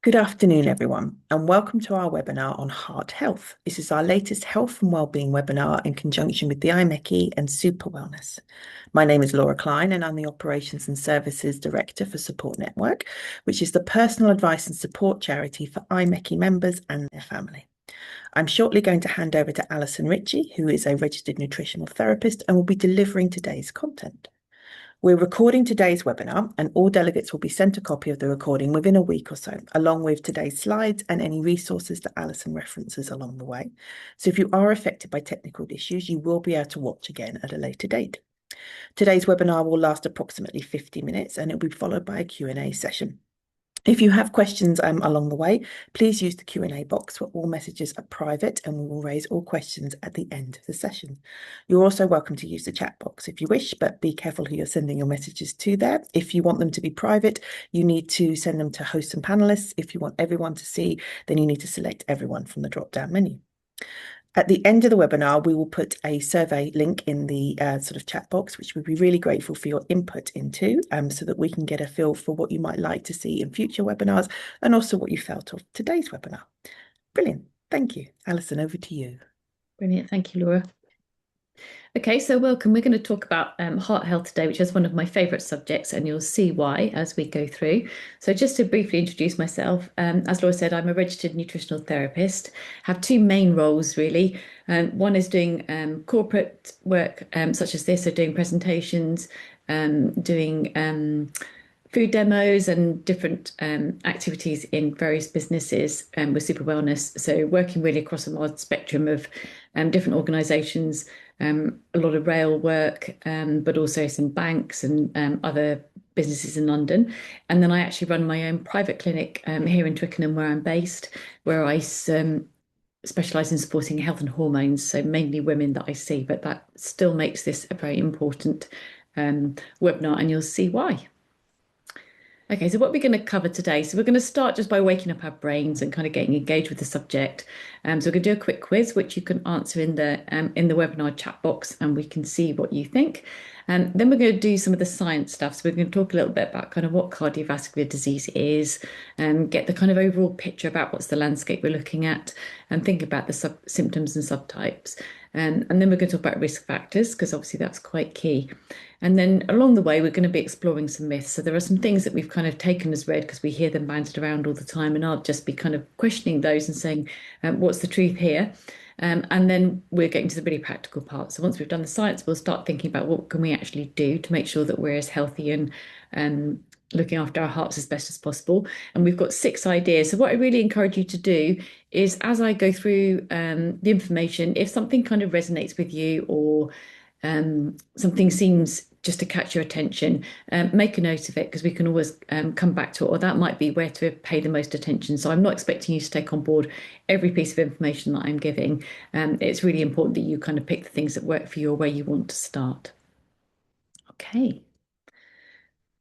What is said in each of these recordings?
Good afternoon, everyone, and welcome to our webinar on heart health. This is our latest health and wellbeing webinar in conjunction with the IMechE and Super Wellness. My name is Laura Klein, and I'm the Operations and Services Director for Support Network, which is the personal advice and support charity for IMechE members and their family. I'm shortly going to hand over to Alison Ritchie, who is a registered nutritional therapist and will be delivering today's content. We're recording today's webinar, and all delegates will be sent a copy of the recording within a week or so, along with today's slides and any resources that Alison references along the way. So if you are affected by technical issues, you will be able to watch again at a later date. Today's webinar will last approximately 50 minutes, and it will be followed by a Q&A session. If you have questions along the way, please use the Q&A box where all messages are private, and we will raise all questions at the end of the session. You're also welcome to use the chat box if you wish, but be careful who you're sending your messages to there. If you want them to be private, you need to send them to hosts and panelists. If you want everyone to see, then you need to select everyone from the drop-down menu. At the end of the webinar, we will put a survey link in the sort of chat box, which we'd be really grateful for your input into, so that we can get a feel for what you might like to see in future webinars and also what you felt of today's webinar. Brilliant. Thank you. Alison, over to you. Brilliant. Thank you, Laura. Okay, so welcome. We're going to talk about heart health today, which is one of my favourite subjects, and you'll see why as we go through. So just to briefly introduce myself, as Laura said, I'm a registered nutritional therapist, have two main roles really. One is doing corporate work such as this, so doing presentations, doing food demos and different activities in various businesses with Super Wellness. So working really across a large spectrum of different organisations, a lot of rail work, but also some banks and other businesses in London. And then I actually run my own private clinic here in Twickenham, where I'm based, where I specialise in supporting health and hormones, so mainly women that I see, but that still makes this a very important webinar, and you'll see why. Okay, so what we're going to cover today, so we're going to start just by waking up our brains and kind of getting engaged with the subject. So we're going to do a quick quiz, which you can answer in the webinar chat box, and we can see what you think. And then we're going to do some of the science stuff. So we're going to talk a little bit about kind of what cardiovascular disease is, and get the kind of overall picture about what's the landscape we're looking at, and think about the symptoms and subtypes. And then we're going to talk about risk factors, because obviously that's quite key. And then along the way, we're going to be exploring some myths. So there are some things that we've kind of taken as read because we hear them bandied around all the time. And I'll just be kind of questioning those and saying, what's the truth here? And then we're getting to the really practical part. So once we've done the science, we'll start thinking about what can we actually do to make sure that we're as healthy and looking after our hearts as best as possible. And we've got 6 ideas. So what I really encourage you to do is, as I go through the information, if something kind of resonates with you, or something seems just to catch your attention, make a note of it, because we can always come back to it, or that might be where to pay the most attention. So I'm not expecting you to take on board every piece of information that I'm giving. It's really important that you kind of pick the things that work for you or where you want to start. Okay.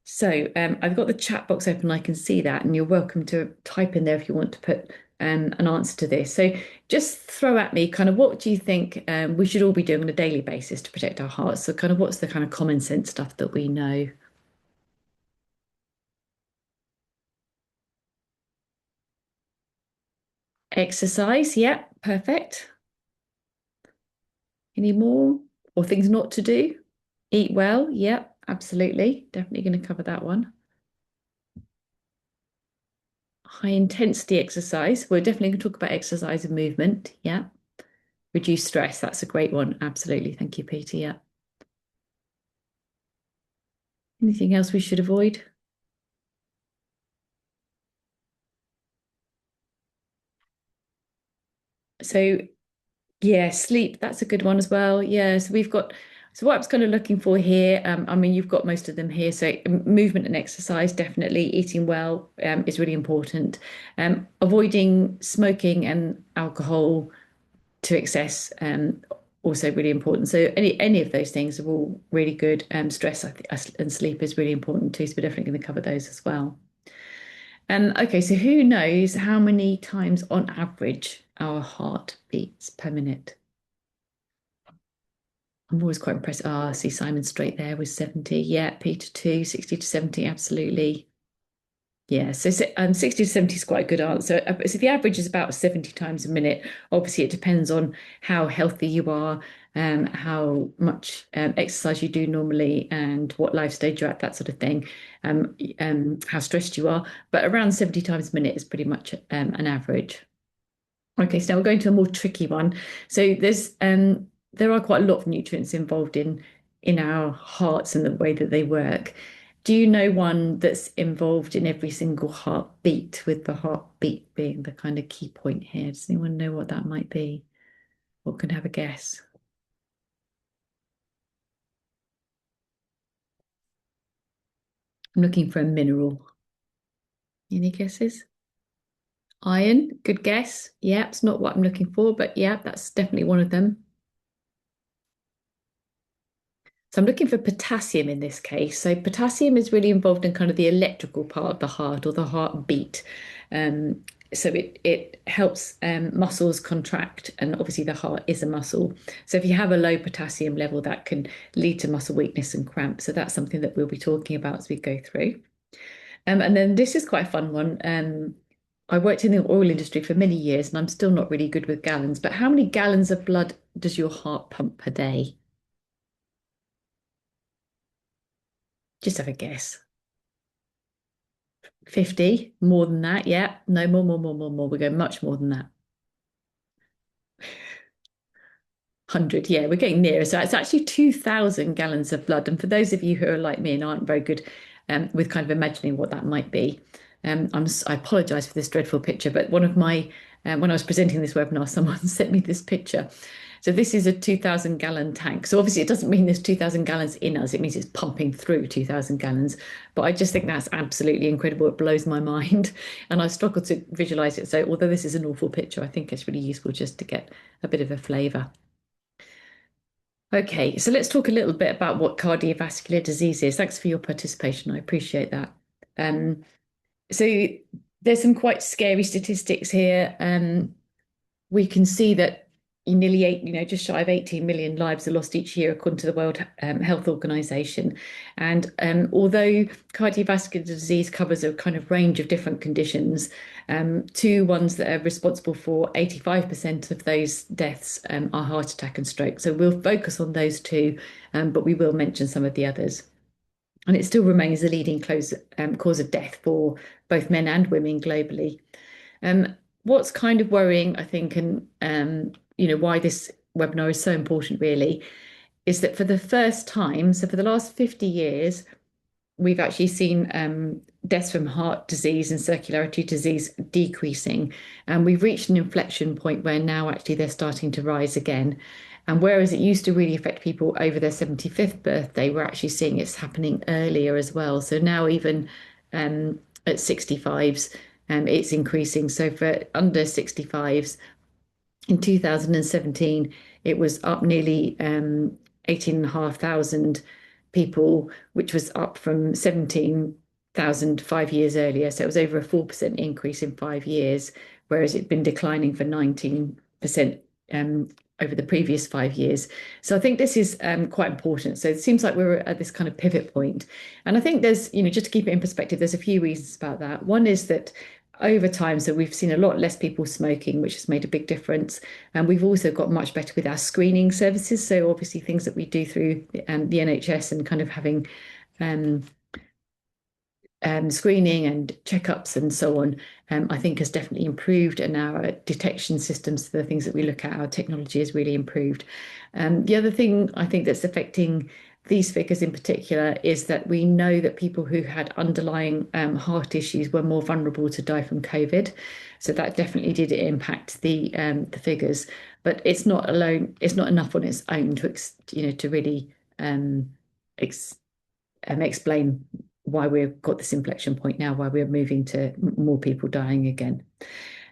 So I've got the chat box open, I can see that, and you're welcome to type in there if you want to put an answer to this. So just throw at me kind of what do you think we should all be doing on a daily basis to protect our hearts? So kind of what's the kind of common sense stuff that we know? Exercise, yeah, perfect. Any more? Or things not to do? Eat well, yeah, absolutely. Definitely going to cover that one. High intensity exercise. We're definitely going to talk about exercise and movement, yeah. Reduce stress, that's a great one. Absolutely. Thank you, Peter. Yeah. Anything else we should avoid? So, yeah, sleep, that's a good one as well. Yeah. So we've got, so what I was kind of looking for here, I mean, you've got most of them here. So movement and exercise, definitely. Eating well is really important. Avoiding smoking and alcohol to excess, also really important. So any of those things are all really good. Stress and sleep is really important too. So we're definitely going to cover those as well. Okay, so who knows how many times on average our heart beats per minute? I'm always quite impressed. Ah, I see Simon straight there with 70. Yeah, Peter too, 60 to 70, absolutely. Yeah, so 60 to 70 is quite a good answer. So the average is about 70 times a minute. Obviously, it depends on how healthy you are, how much exercise you do normally, and what life stage you're at, that sort of thing, how stressed you are. But around 70 times a minute is pretty much an average. Okay, so now we're going to a more tricky one. So there are quite a lot of nutrients involved in our hearts and the way that they work. Do you know one that's involved in every single heartbeat, with the heartbeat being the kind of key point here? Does anyone know what that might be? Or can have a guess? I'm looking for a mineral. Any guesses? Iron, good guess. Yeah, it's not what I'm looking for, but yeah, that's definitely one of them. So I'm looking for potassium in this case. So potassium is really involved in kind of the electrical part of the heart, or the heartbeat. Um, so it helps muscles contract, and obviously the heart is a muscle. So if you have a low potassium level, that can lead to muscle weakness and cramp. So that's something that we'll be talking about as we go through. And then this is quite a fun one. I worked in the oil industry for many years, and I'm still not really good with gallons. But how many gallons of blood does your heart pump per day? Just have a guess. 50, more than that. Yeah, no, more. We're going much more than that. 100, yeah, we're getting nearer. So it's actually 2,000 gallons of blood. And for those of you who are like me and aren't very good with kind of imagining what that might be, I apologize for this dreadful picture, but when I was presenting this webinar, someone sent me this picture. So this is a 2,000 gallon tank. So obviously it doesn't mean there's 2,000 gallons in us. It means it's pumping through 2,000 gallons. But I just think that's absolutely incredible. It blows my mind. And I struggle to visualize it. So although this is an awful picture, I think it's really useful just to get a bit of a flavor. Okay, so let's talk a little bit about what cardiovascular disease is. Thanks for your participation. I appreciate that. Um, so there's some quite scary statistics here. We can see that nearly just shy of 18 million lives are lost each year, according to the World Health Organization. And although cardiovascular disease covers a kind of range of different conditions, two ones that are responsible for 85% of those deaths are heart attack and stroke. So we'll focus on those two, but we will mention some of the others. And it still remains the leading cause of death for both men and women globally. Um, what's kind of worrying, I think, and why this webinar is so important really, is that for the first time, so for the last 50 years, we've actually seen deaths from heart disease and circulatory disease decreasing. And we've reached an inflection point where now actually they're starting to rise again. And whereas it used to really affect people over their 75th birthday, we're actually seeing it's happening earlier as well. So now even at 65s, it's increasing. So for under 65s, in 2017, it was up nearly 18,500 people, which was up from 17,000 5 years earlier. So it was over a 4% increase in 5 years, whereas it'd been declining for 19% over the previous 5 years. So I think this is quite important. So it seems like we're at this kind of pivot point. And I think there's, just to keep it in perspective, there's a few reasons about that. One is that over time, so we've seen a lot less people smoking, which has made a big difference. And we've also got much better with our screening services. So obviously things that we do through the NHS, and kind of having um, screening and checkups and so on, I think has definitely improved. And our detection systems, the things that we look at, our technology has really improved. The other thing I think that's affecting these figures in particular is that we know that people who had underlying heart issues were more vulnerable to die from COVID. So that definitely did impact the figures. But it's not alone. It's not enough on its own to really ex explain why we've got this inflection point now, why we're moving to more people dying again.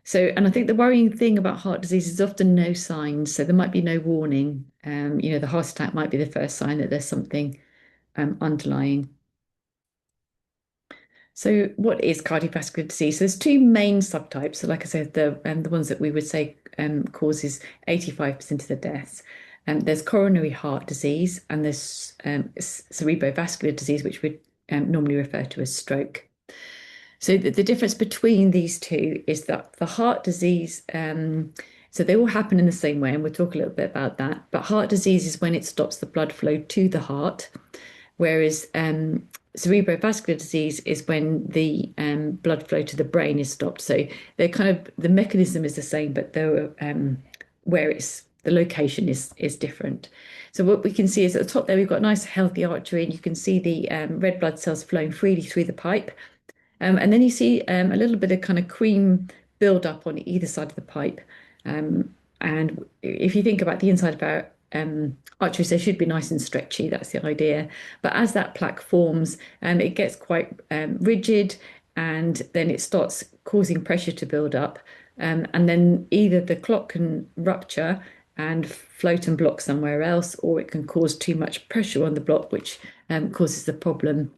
So, and I think the worrying thing about heart disease is often no signs. So there might be no warning. The heart attack might be the first sign that there's something underlying. So what is cardiovascular disease? So there's two main subtypes. So like I said, the ones that we would say causes 85% of the deaths. There's coronary heart disease, and there's cerebrovascular disease, which we normally refer to as stroke. So the difference between these two is that for heart disease, so they all happen in the same way, and we'll talk a little bit about that. But heart disease is when it stops the blood flow to the heart, whereas cerebrovascular disease is when the blood flow to the brain is stopped. So they're kind of the mechanism is the same, but they're where it's the location is different. So what we can see is at the top there we've got a nice healthy artery, and you can see the red blood cells flowing freely through the pipe. And then you see a little bit of kind of cream build up on either side of the pipe. And if you think about the inside of our arteries, they should be nice and stretchy. That's the idea. But as that plaque forms, it gets quite rigid, and then it starts causing pressure to build up. And then either the clot can rupture and float and block somewhere else, or it can cause too much pressure on the block, which causes the problem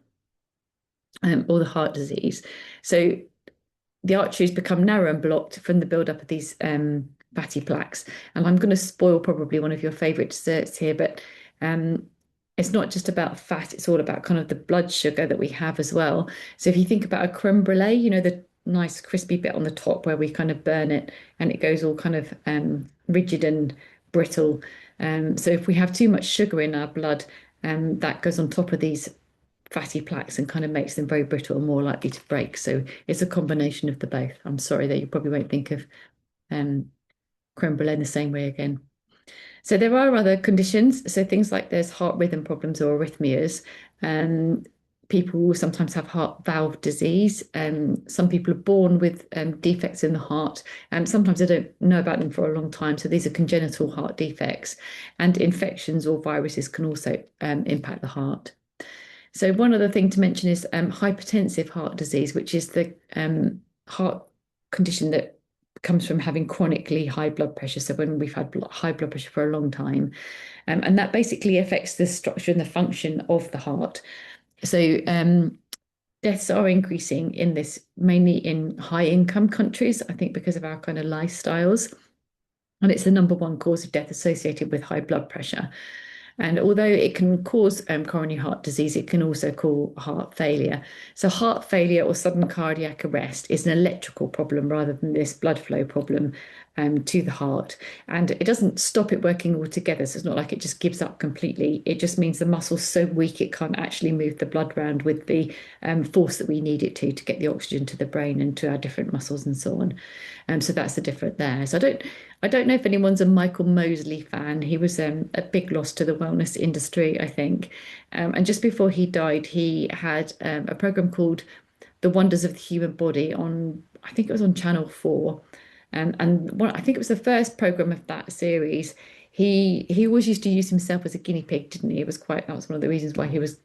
or the heart disease. So the arteries become narrow and blocked from the buildup of these fatty plaques. And I'm going to spoil probably one of your favorite desserts here, but um, it's not just about fat, it's all about kind of the blood sugar that we have as well. So if you think about a creme brulee, you know, the nice crispy bit on the top where we kind of burn it and it goes all kind of rigid and brittle. So if we have too much sugar in our blood, that goes on top of these fatty plaques and kind of makes them very brittle and more likely to break. So it's a combination of the both. I'm sorry that you probably won't think of um, creme brulee in the same way again. So there are other conditions. So things like there's heart rhythm problems or arrhythmias. Um, People will sometimes have heart valve disease. Some people are born with defects in the heart, and sometimes they don't know about them for a long time. So these are congenital heart defects, and infections or viruses can also impact the heart. So one other thing to mention is hypertensive heart disease, which is the heart condition that comes from having chronically high blood pressure. So when we've had high blood pressure for a long time, and that basically affects the structure and the function of the heart. So deaths are increasing in this, mainly in high income countries, I think because of our kind of lifestyles. And it's the number one cause of death associated with high blood pressure. And although it can cause coronary heart disease, it can also cause heart failure. So, heart failure or sudden cardiac arrest is an electrical problem rather than this blood flow problem to the heart. And it doesn't stop it working altogether. So, it's not like it just gives up completely. It just means the muscle's so weak it can't actually move the blood around with the force that we need it to get the oxygen to the brain and to our different muscles and so on. So that's the difference there. So I don't know if anyone's a Michael Mosley fan. He was a big loss to the wellness industry, I think. And just before he died, he had a program called The Wonders of the Human Body on, I think it was on Channel 4. I think it was the first program of that series. He always used to use himself as a guinea pig, didn't he? That was one of the reasons why he was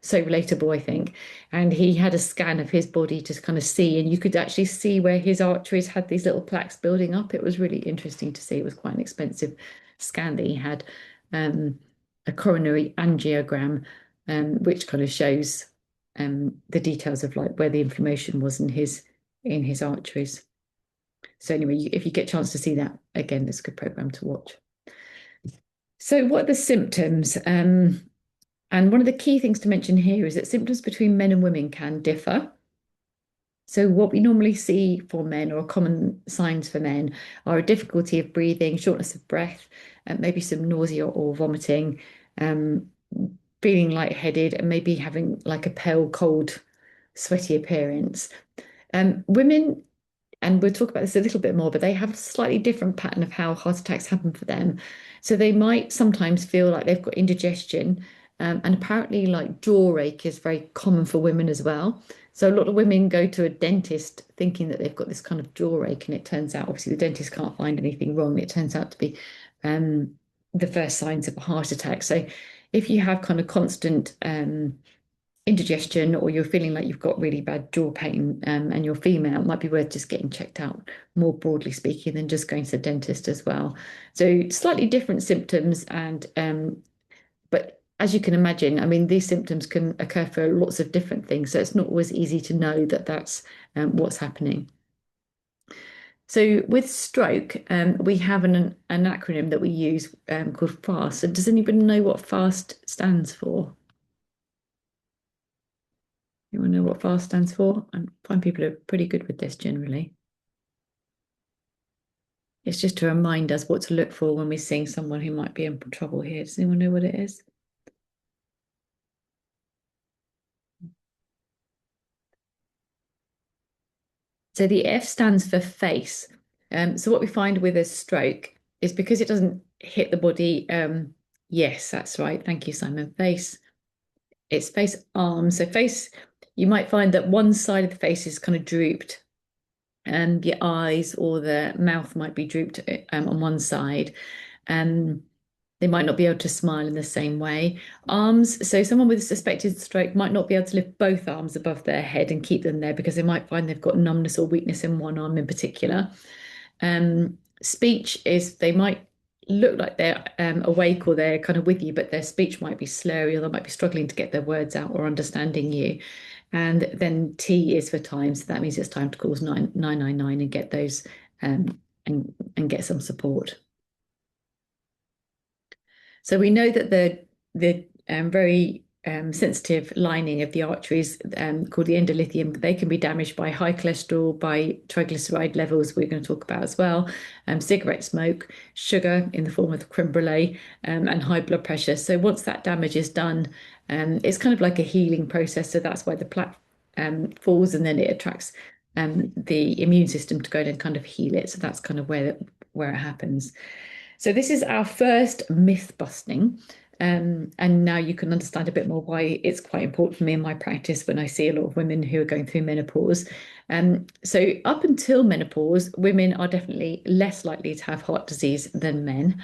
so relatable, I think. And he had a scan of his body to kind of see, and you could actually see where his arteries had these little plaques building up. It was really interesting to see. It was quite an expensive scan that he had, a coronary angiogram, which kind of shows the details of like where the inflammation was in his arteries. So anyway, if you get a chance to see that again, it's a good program to watch. So what are the symptoms? And one of the key things to mention here is that symptoms between men and women can differ. So what we normally see for men, or common signs for men, are a difficulty of breathing, shortness of breath, maybe some nausea or vomiting, um, feeling lightheaded, and maybe having like a pale, cold, sweaty appearance. Women, and we'll talk about this a little bit more, but they have a slightly different pattern of how heart attacks happen for them. So they might sometimes feel like they've got indigestion, and apparently, like jaw ache is very common for women as well. So a lot of women go to a dentist thinking that they've got this kind of jaw ache, and it turns out obviously the dentist can't find anything wrong. It turns out to be um, the first signs of a heart attack. So if you have kind of constant indigestion, or you're feeling like you've got really bad jaw pain, and you're female, it might be worth just getting checked out, more broadly speaking, than just going to the dentist as well. So slightly different symptoms, and but as you can imagine, I mean, these symptoms can occur for lots of different things, so it's not always easy to know that that's what's happening. So with stroke, we have an acronym that we use called FAST. So does anybody know what FAST stands for? You want to know what FAST stands for? I find people are pretty good with this generally. It's just to remind us what to look for when we're seeing someone who might be in trouble here. Does anyone know what it is? So the F stands for face. So what we find with a stroke is because it doesn't hit the body. Yes, that's right. Thank you, Simon. Face. It's face, arms. So face, you might find that one side of the face is kind of drooped, and your eyes or the mouth might be drooped on one side. Um, they might not be able to smile in the same way. Arms, so someone with a suspected stroke might not be able to lift both arms above their head and keep them there because they might find they've got numbness or weakness in one arm in particular. Speech is they might look like they're awake or they're kind of with you, but their speech might be slurry or they might be struggling to get their words out or understanding you. And then T is for time, so that means it's time to call 999 and get those and get some support. So we know that the very sensitive lining of the arteries called the endothelium, they can be damaged by high cholesterol, by triglyceride levels we're going to talk about as well, cigarette smoke, sugar in the form of creme brulee, and high blood pressure. So once that damage is done, it's kind of like a healing process. So that's why the plaque falls and then it attracts the immune system to go in and kind of heal it. So that's kind of where it happens. So this is our first myth busting. And now you can understand a bit more why it's quite important for me in my practice when I see a lot of women who are going through menopause. So up until menopause, women are definitely less likely to have heart disease than men.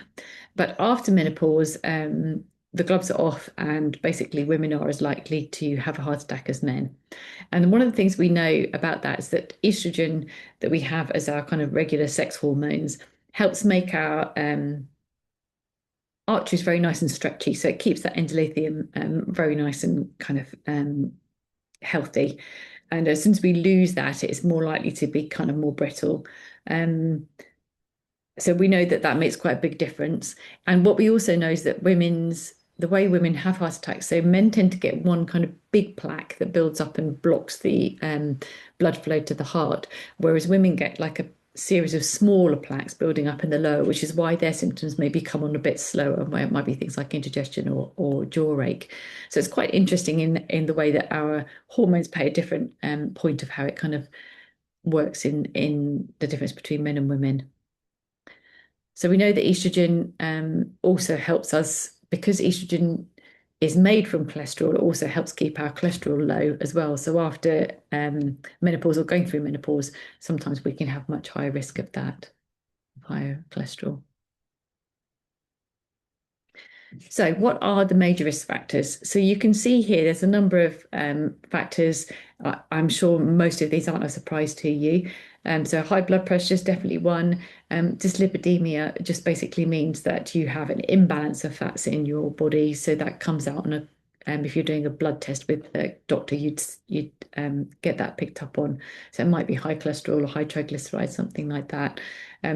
But after menopause, the gloves are off, and basically women are as likely to have a heart attack as men. And one of the things we know about that is that estrogen that we have as our kind of regular sex hormones helps make our arteries very nice and stretchy. So it keeps that endothelium very nice and kind of healthy. And as soon as we lose that, it's more likely to be kind of more brittle. So we know that that makes quite a big difference. And what we also know is that the way women have heart attacks, so men tend to get one kind of big plaque that builds up and blocks the blood flow to the heart, whereas women get like a series of smaller plaques building up in the lower, which is why their symptoms may come on a bit slower, where it might be things like indigestion or jaw ache. So it's quite interesting in the way that our hormones play a different point of how it kind of works in the difference between men and women. So we know that estrogen also helps us because estrogen is made from cholesterol. It also helps keep our cholesterol low as well. So after menopause or going through menopause, sometimes we can have much higher risk of that, higher cholesterol. So, what are the major risk factors? So, you can see here there's a number of factors. I'm sure most of these aren't a surprise to you. So, high blood pressure is definitely one. Dyslipidemia just basically means that you have an imbalance of fats in your body. So, that comes out on a if you're doing a blood test with a doctor, you'd get that picked up on. So it might be high cholesterol or high triglycerides, something like that.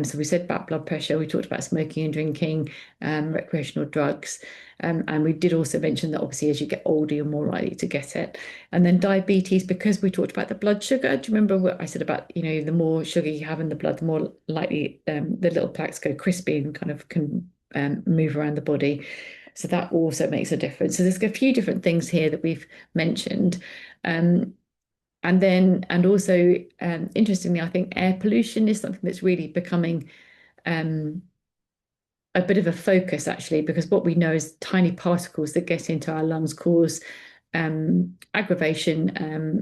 So we said about blood pressure, we talked about smoking and drinking, recreational drugs. And we did also mention that obviously as you get older, you're more likely to get it. And then diabetes, because we talked about the blood sugar. Do you remember what I said about, the more sugar you have in the blood, the more likely the little plaques go crispy and kind of can move around the body. So that also makes a difference. So there's a few different things here that we've mentioned. And also, interestingly, I think air pollution is something that's really becoming a bit of a focus actually, because what we know is tiny particles that get into our lungs cause aggravation.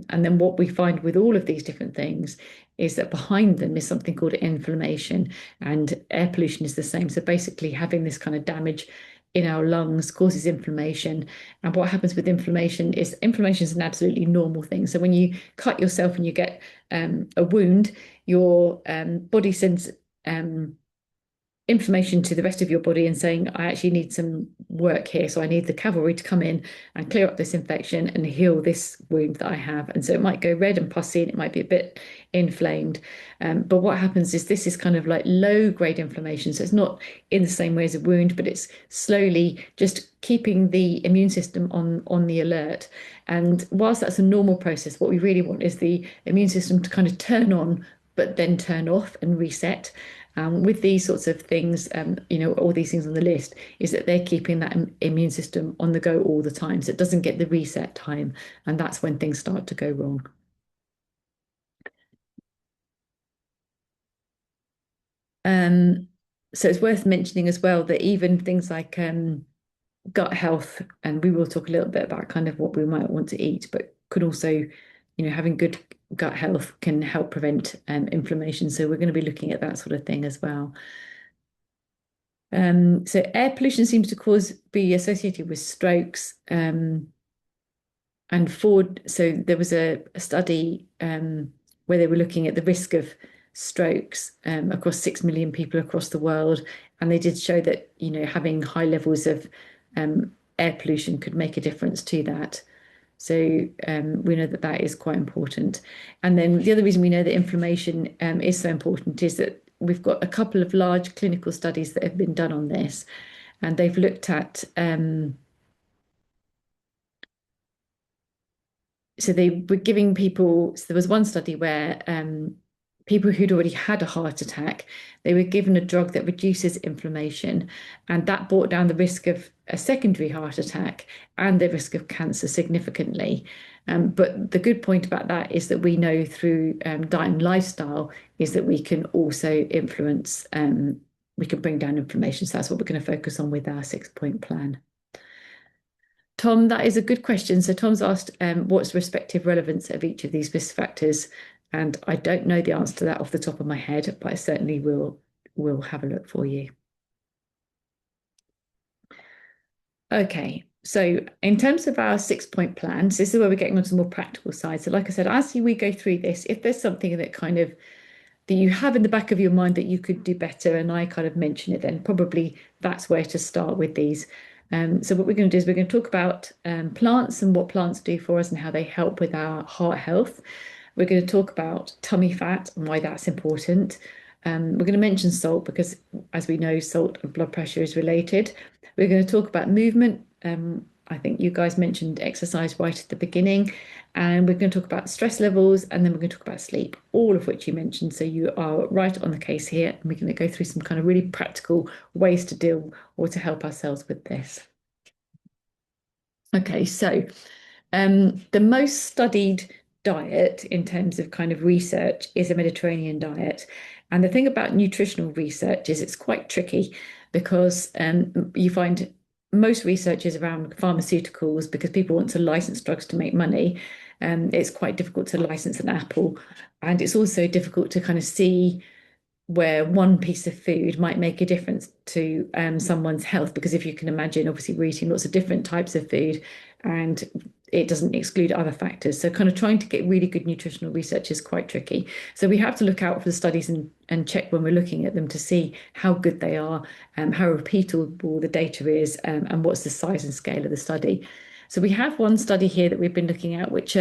And then what we find with all of these different things is that behind them is something called inflammation, and air pollution is the same. So basically, having this kind of damage in our lungs causes inflammation. And what happens with inflammation is an absolutely normal thing. So when you cut yourself and you get a wound, your body sends information to the rest of your body and saying, I actually need some work here. So I need the cavalry to come in and clear up this infection and heal this wound that I have. And so it might go red and pussy and it might be a bit inflamed. But what happens is this is kind of like low grade inflammation. So it's not in the same way as a wound, but it's slowly just keeping the immune system on the alert. And whilst that's a normal process, what we really want is the immune system to kind of turn on, but then turn off and reset. With these sorts of things, all these things on the list, is that they're keeping that immune system on the go all the time. So it doesn't get the reset time. And that's when things start to go wrong. Um, so it's worth mentioning as well that even things like gut health, and we will talk a little bit about kind of what we might want to eat, but could also, having good gut health can help prevent inflammation. So we're going to be looking at that sort of thing as well. So air pollution seems to be associated with strokes. And Ford, so there was a study where they were looking at the risk of strokes across 6 million people across the world, and they did show that having high levels of air pollution could make a difference to that. So we know that that is quite important. And then the other reason we know that inflammation is so important is that we've got a couple of large clinical studies that have been done on this, and they've looked at so they were giving people, so there was one study where people who'd already had a heart attack, they were given a drug that reduces inflammation, and that brought down the risk of a secondary heart attack and the risk of cancer significantly. But the good point about that is that we know through diet and lifestyle is that we can also influence, we can bring down inflammation. So that's what we're going to focus on with our 6-point plan. Tom, that is a good question. So Tom's asked, what's the respective relevance of each of these risk factors? And I don't know the answer to that off the top of my head, but I certainly will have a look for you. Okay, so in terms of our 6-point plans, this is where we're getting onto the more practical side. So like I said, as we go through this, if there's something that kind of that you have in the back of your mind that you could do better, and I kind of mention it, then probably that's where to start with these. So what we're going to do is we're going to talk about plants and what plants do for us and how they help with our heart health. We're going to talk about tummy fat and why that's important. We're going to mention salt because, as we know, salt and blood pressure is related. We're going to talk about movement. I think you guys mentioned exercise right at the beginning. And we're going to talk about stress levels, and then we're going to talk about sleep, all of which you mentioned. So you are right on the case here. And we're going to go through some kind of really practical ways to deal or to help ourselves with this. Okay, so the most studied diet in terms of kind of research is a Mediterranean diet. And the thing about nutritional research is it's quite tricky because you find most research is around pharmaceuticals because people want to license drugs to make money. It's quite difficult to license an apple. And it's also difficult to kind of see where one piece of food might make a difference to someone's health. Because if you can imagine, obviously, we're eating lots of different types of food and it doesn't exclude other factors. So kind of trying to get really good nutritional research is quite tricky. So we have to look out for the studies and check when we're looking at them to see how good they are, how repeatable the data is, and what's the size and scale of the study. So we have one study here that we've been looking at, which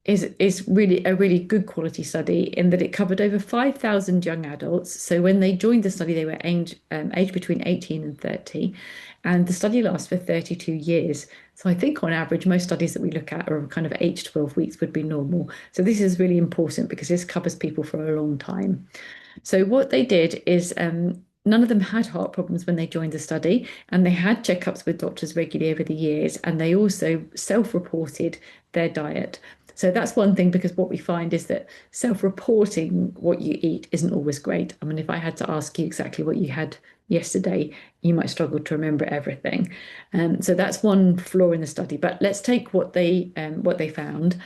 is really a really good quality study in that it covered over 5,000 young adults. So when they joined the study, they were aged between 18 and 30, and the study lasts for 32 years. So I think on average, most studies that we look at are kind of 8 to 12 weeks would be normal. So this is really important because this covers people for a long time. So what they did is none of them had heart problems when they joined the study, and they had checkups with doctors regularly over the years, and they also self-reported their diet. So that's one thing, because what we find is that self-reporting what you eat isn't always great. I mean, if I had to ask you exactly what you had yesterday, you might struggle to remember everything. So that's one flaw in the study. But let's take what they found.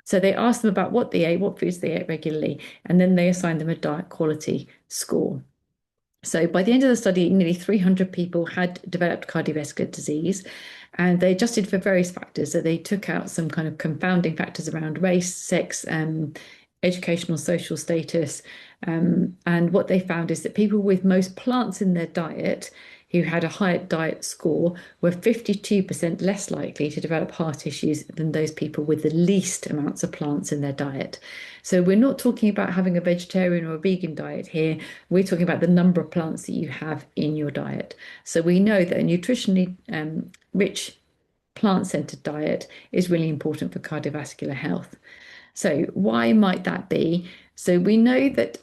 So they asked them about what they ate, what foods they ate regularly, and then they assigned them a diet quality score. So by the end of the study, nearly 300 people had developed cardiovascular disease, and they adjusted for various factors. So they took out some kind of confounding factors around race, sex, educational, social status. And what they found is that people with most plants in their diet who had a higher diet score were 52% less likely to develop heart issues than those people with the least amounts of plants in their diet. So we're not talking about having a vegetarian or a vegan diet here. We're talking about the number of plants that you have in your diet. So we know that a nutritionally rich plant-centered diet is really important for cardiovascular health. So why might that be? So we know that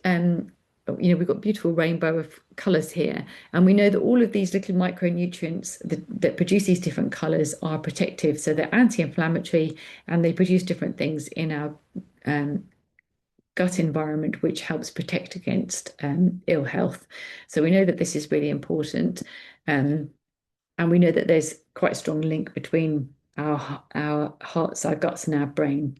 we've got a beautiful rainbow of colours here, and we know that all of these little micronutrients that produce these different colours are protective. So they're anti-inflammatory, and they produce different things in our um, gut environment, which helps protect against ill health. So we know that this is really important, and we know that there's quite a strong link between our hearts, our guts, and our brain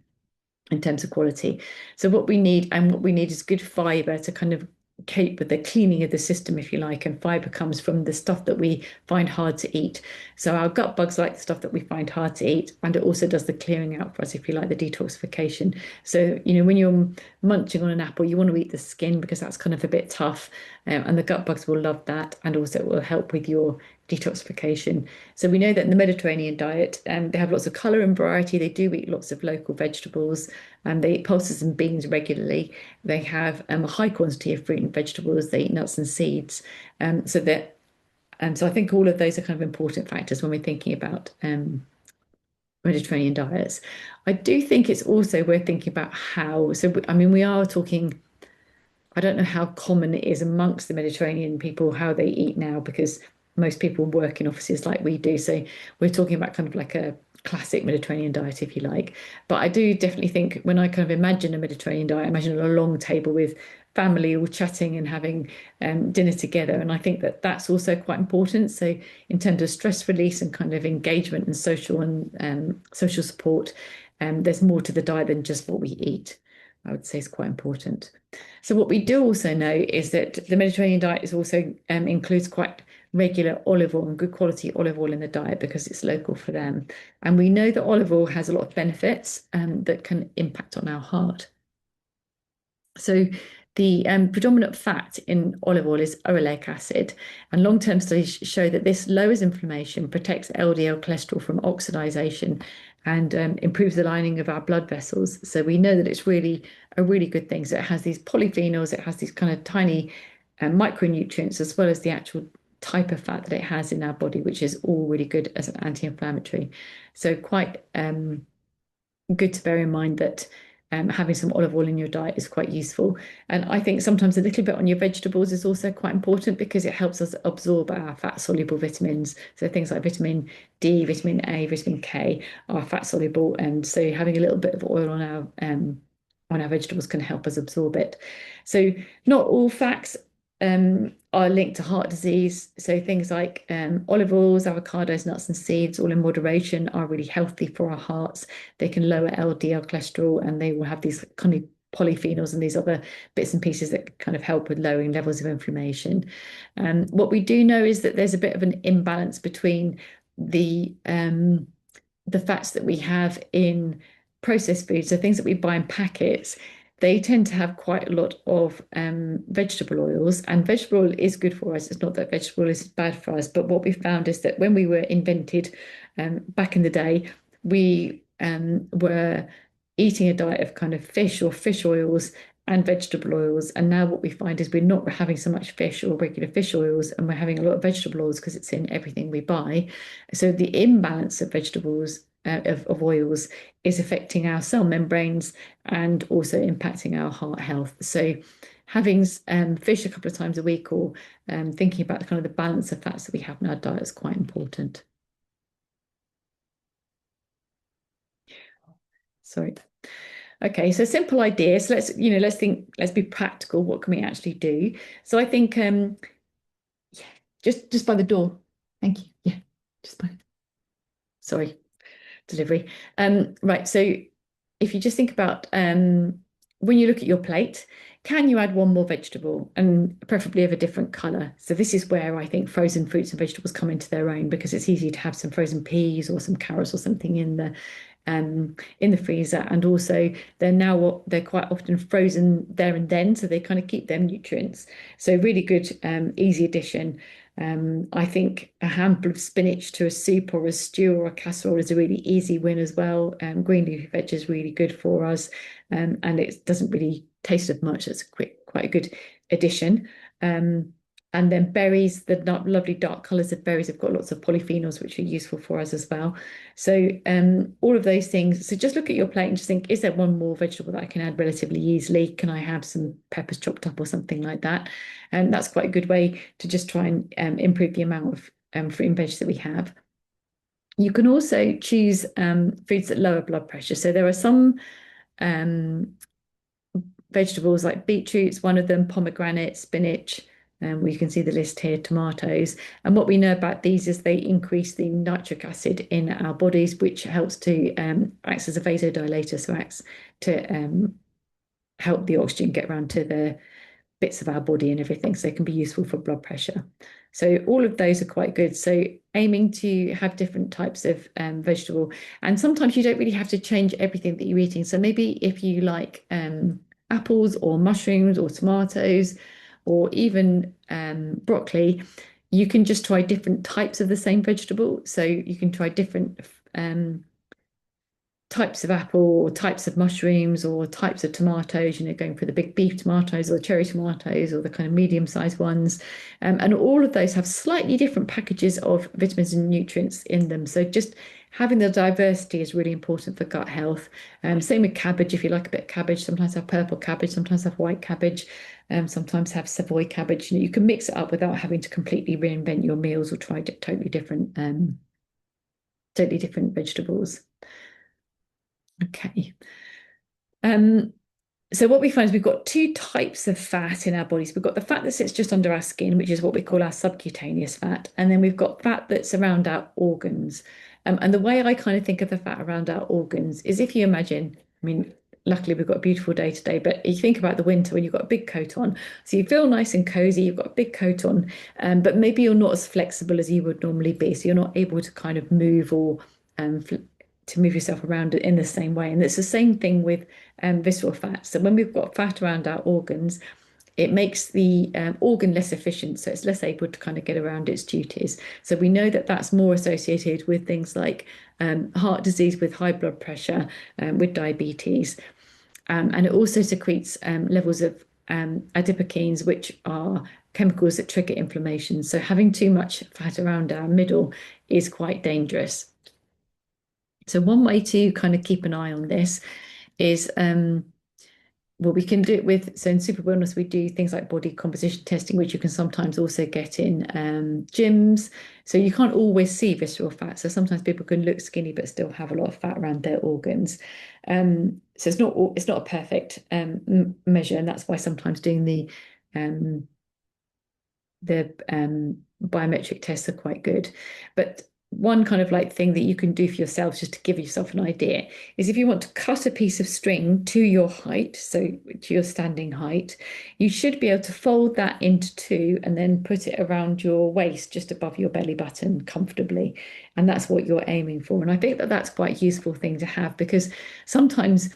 in terms of quality. So what we need is good fiber to kind of cope with the cleaning of the system, if you like. And fiber comes from the stuff that we find hard to eat. So our gut bugs like the stuff that we find hard to eat, and it also does the clearing out for us, if you like, the detoxification. So, when you're munching on an apple, you want to eat the skin because that's kind of a bit tough. And the gut bugs will love that. And also it will help with your detoxification. So we know that in the Mediterranean diet, they have lots of colour and variety. They do eat lots of local vegetables, and they eat pulses and beans regularly. They have a high quantity of fruit and vegetables. They eat nuts and seeds. So I think all of those are kind of important factors when we're thinking about Mediterranean diets. I do think it's also worth thinking about how. So I mean, we are talking. I don't know how common it is amongst the Mediterranean people how they eat now, because most people work in offices like we do. So we're talking about kind of like a classic Mediterranean diet, if you like. But I do definitely think when I kind of imagine a Mediterranean diet, I imagine a long table with family all chatting and having dinner together. And I think that that's also quite important. So in terms of stress release and kind of engagement and social support, there's more to the diet than just what we eat. I would say is quite important. So what we do also know is that the Mediterranean diet is also includes quite regular olive oil and good quality olive oil in the diet because it's local for them. And we know that olive oil has a lot of benefits that can impact on our heart. So the predominant fat in olive oil is oleic acid, and long-term studies show that this lowers inflammation, protects LDL cholesterol from oxidation, and improves the lining of our blood vessels. So we know that it's really a really good thing. So it has these polyphenols, it has these kind of tiny micronutrients, as well as the actual type of fat that it has in our body, which is all really good as an anti-inflammatory. So quite good to bear in mind that having some olive oil in your diet is quite useful. And I think sometimes a little bit on your vegetables is also quite important because it helps us absorb our fat soluble vitamins. So things like vitamin D, vitamin A, vitamin K are fat soluble, and so having a little bit of oil on our vegetables can help us absorb it. So not all fats are linked to heart disease. So things like olive oils, avocados, nuts, and seeds, all in moderation, are really healthy for our hearts. They can lower LDL cholesterol, and they will have these kind of polyphenols and these other bits and pieces that kind of help with lowering levels of inflammation. What we do know is that there's a bit of an imbalance between the fats that we have in processed foods, so things that we buy in packets. They tend to have quite a lot of vegetable oils, and vegetable oil is good for us. It's not that vegetable oil is bad for us, but what we found is that when we were invented back in the day, we were eating a diet of kind of fish or fish oils and vegetable oils. And now what we find is we're not having so much fish or regular fish oils, and we're having a lot of vegetable oils because it's in everything we buy. So the imbalance of vegetables, of oils, is affecting our cell membranes and also impacting our heart health. So having fish a couple of times a week, or thinking about the kind of the balance of fats that we have in our diet is quite important. Sorry. Okay, so simple ideas. Let's think, let's be practical. What can we actually do? So I think yeah, just by the door. Thank you. Yeah, just by, sorry, delivery. Right, so if you just think about when you look at your plate, can you add one more vegetable, and preferably of a different color? So this is where I think frozen fruits and vegetables come into their own, because it's easy to have some frozen peas or some carrots or something in the freezer, and also they're quite often frozen there and then, so they kind of keep their nutrients. So really good, easy addition. I think a handful of spinach to a soup or a stew or a casserole is a really easy win as well. Green leafy veg is really good for us, and it doesn't really taste as much. It's quite a good addition. Um, and then berries, the lovely dark colours of berries have got lots of polyphenols, which are useful for us as well. So all of those things. So just look at your plate and just think, is there one more vegetable that I can add relatively easily? Can I have some peppers chopped up or something like that? And that's quite a good way to just try and improve the amount of fruit and veg that we have. You can also choose foods that lower blood pressure. So there are some um, vegetables like beetroot's one of them, pomegranate, spinach. You can see the list here, tomatoes. And what we know about these is they increase the nitric acid in our bodies, which helps to acts as a vasodilator, so acts to help the oxygen get around to the bits of our body and everything, so they can be useful for blood pressure. So all of those are quite good. So aiming to have different types of vegetable, and sometimes you don't really have to change everything that you're eating. So maybe if you like apples or mushrooms or tomatoes or even broccoli, you can just try different types of the same vegetable. So you can try different types of apple or types of mushrooms or types of tomatoes, going for the big beef tomatoes or the cherry tomatoes or the kind of medium-sized ones. And all of those have slightly different packages of vitamins and nutrients in them. So just having the diversity is really important for gut health. Same with cabbage. If you like a bit of cabbage, sometimes have purple cabbage, sometimes have white cabbage, sometimes have Savoy cabbage. You can mix it up without having to completely reinvent your meals or try totally different vegetables. Okay. Um, so what we find is we've got two types of fat in our bodies. We've got the fat that sits just under our skin, which is what we call our subcutaneous fat. And then we've got fat that's around our organs. And the way I kind of think of the fat around our organs is, if you imagine, I mean, luckily we've got a beautiful day today, but you think about the winter when you've got a big coat on. So you feel nice and cozy, you've got a big coat on, but maybe you're not as flexible as you would normally be. So you're not able to kind of move or um, to move yourself around in the same way. And it's the same thing with visceral fat. So when we've got fat around our organs, it makes the organ less efficient, so it's less able to kind of get around its duties. So we know that that's more associated with things like heart disease, with high blood pressure, with diabetes. And it also secretes levels of adipokines, which are chemicals that trigger inflammation. So having too much fat around our middle is quite dangerous. So one way to kind of keep an eye on this is well, we can do it with, so in Super Wellness, we do things like body composition testing, which you can sometimes also get in gyms. So you can't always see visceral fat. So sometimes people can look skinny but still have a lot of fat around their organs. So it's not a perfect measure, and that's why sometimes doing the biometric tests are quite good. But one kind of like thing that you can do for yourself, just to give yourself an idea, is if you want to cut a piece of string to your height, so to your standing height, you should be able to fold that into two and then put it around your waist, just above your belly button comfortably. And that's what you're aiming for. And I think that that's quite a useful thing to have, because sometimes